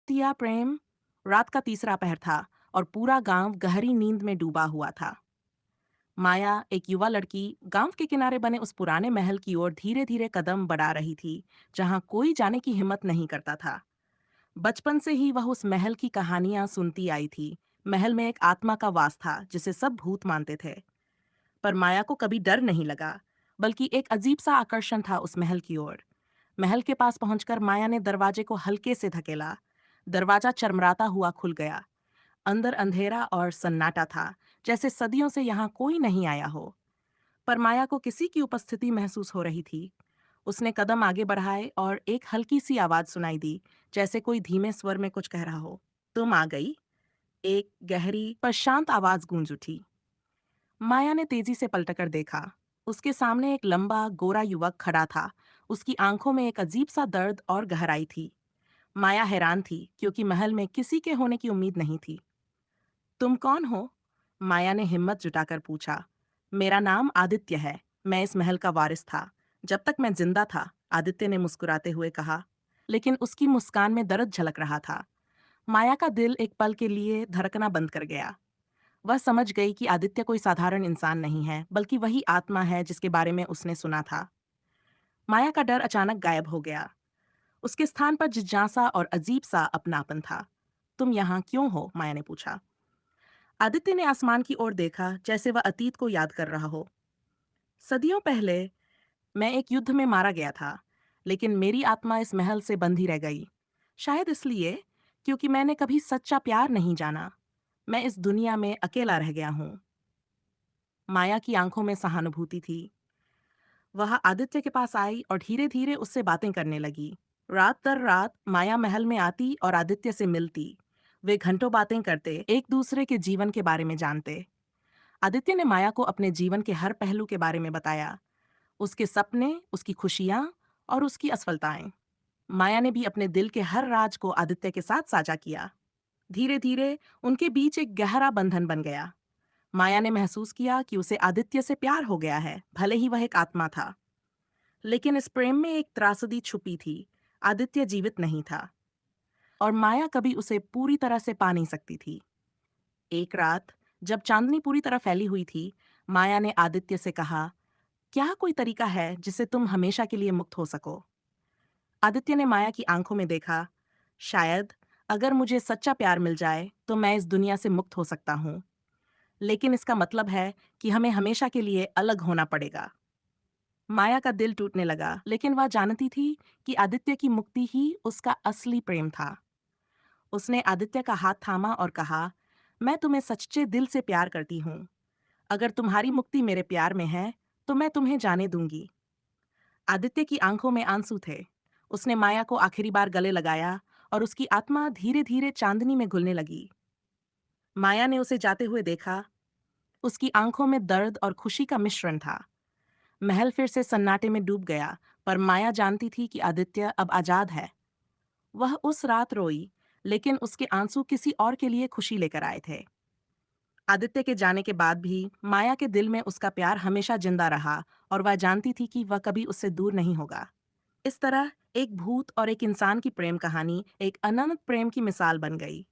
आदित्य प्रेम। रात का तीसरा पहर था और पूरा गांव गहरी नींद में डूबा हुआ था। माया, एक युवा लड़की, गांव के किनारे बने उस पुराने महल की ओर धीरे धीरे कदम बढ़ा रही थी, जहां कोई जाने की हिम्मत नहीं करता था। बचपन से ही वह उस महल की कहानियां सुनती आई थी। महल में एक आत्मा का वास था जिसे सब भूत मानते थे। पर माया को कभी डर नहीं लगा, बल्कि एक अजीब सा आकर्षण था उस महल की ओर। महल के पास पहुंचकर माया ने दरवाजे को हल्के से धकेला। दरवाजा चरमराता हुआ खुल गया। अंदर अंधेरा और सन्नाटा था, जैसे सदियों से यहाँ कोई नहीं आया हो। पर माया को किसी की उपस्थिति महसूस हो रही थी। उसने कदम आगे बढ़ाए और एक हल्की सी आवाज सुनाई दी, जैसे कोई धीमे स्वर में कुछ कह रहा हो। तुम आ गई। एक गहरी पर शांत आवाज गूंज उठी। माया ने तेजी से पलटकर देखा। उसके सामने एक लंबा गोरा युवक खड़ा था। उसकी आंखों में एक अजीब सा दर्द और गहराई थी। माया हैरान थी, क्योंकि महल में किसी के होने की उम्मीद नहीं थी। तुम कौन हो? माया ने हिम्मत जुटाकर पूछा। मेरा नाम आदित्य है। मैं इस महल का वारिस था जब तक मैं जिंदा था, आदित्य ने मुस्कुराते हुए कहा। लेकिन उसकी मुस्कान में दर्द झलक रहा था। माया का दिल एक पल के लिए धड़कना बंद कर गया। वह समझ गई कि आदित्य कोई साधारण इंसान नहीं है, बल्कि वही आत्मा है जिसके बारे में उसने सुना था। माया का डर अचानक गायब हो गया। उसके स्थान पर जिज्ञासा और अजीब सा अपनापन था। तुम यहाँ क्यों हो? माया ने पूछा। आदित्य ने आसमान की ओर देखा, जैसे वह अतीत को याद कर रहा हो। सदियों पहले मैं एक युद्ध में मारा गया था, लेकिन मेरी आत्मा इस महल से बंधी रह गई। शायद इसलिए, क्योंकि मैंने कभी सच्चा प्यार नहीं जाना। मैं इस दुनिया में अकेला रह गया हूँ। माया की आंखों में सहानुभूति थी। वह आदित्य के पास आई और धीरे धीरे उससे बातें करने लगी। रात दर रात माया महल में आती और आदित्य से मिलती। वे घंटों बातें करते, एक दूसरे के जीवन के बारे में जानते। आदित्य ने माया को अपने जीवन के हर पहलू के बारे में बताया। उसके सपने, उसकी खुशियां और उसकी असफलताएं। माया ने भी अपने दिल के हर राज को आदित्य के साथ साझा किया। धीरे धीरे उनके बीच एक गहरा बंधन बन गया। माया ने महसूस किया कि उसे आदित्य से प्यार हो गया है, भले ही वह एक आत्मा था। लेकिन इस प्रेम में एक त्रासदी छुपी थी। आदित्य जीवित नहीं था और माया कभी उसे पूरी तरह से पा नहीं सकती थी। एक रात, जब चांदनी पूरी तरह फैली हुई थी, माया ने आदित्य से कहा, क्या कोई तरीका है जिससे तुम हमेशा के लिए मुक्त हो सको? आदित्य ने माया की आंखों में देखा। शायद अगर मुझे सच्चा प्यार मिल जाए तो मैं इस दुनिया से मुक्त हो सकता हूँ, लेकिन इसका मतलब है कि हमें हमेशा के लिए अलग होना पड़ेगा। माया का दिल टूटने लगा, लेकिन वह जानती थी कि आदित्य की मुक्ति ही उसका असली प्रेम था। उसने आदित्य का हाथ थामा और कहा, मैं तुम्हें सच्चे दिल से प्यार करती हूँ। अगर तुम्हारी मुक्ति मेरे प्यार में है, तो मैं तुम्हें जाने दूंगी। आदित्य की आंखों में आंसू थे। उसने माया को आखिरी बार गले लगाया और उसकी आत्मा धीरे धीरे चांदनी में घुलने लगी। माया ने उसे जाते हुए देखा। उसकी आंखों में दर्द और खुशी का मिश्रण था। महल फिर से सन्नाटे में डूब गया, पर माया जानती थी कि आदित्य अब आजाद है। वह उस रात रोई, लेकिन उसके आंसू किसी और के लिए खुशी लेकर आए थे। आदित्य के जाने के बाद भी माया के दिल में उसका प्यार हमेशा जिंदा रहा, और वह जानती थी कि वह कभी उससे दूर नहीं होगा। इस तरह एक भूत और एक इंसान की प्रेम कहानी एक अनंत प्रेम की मिसाल बन गई।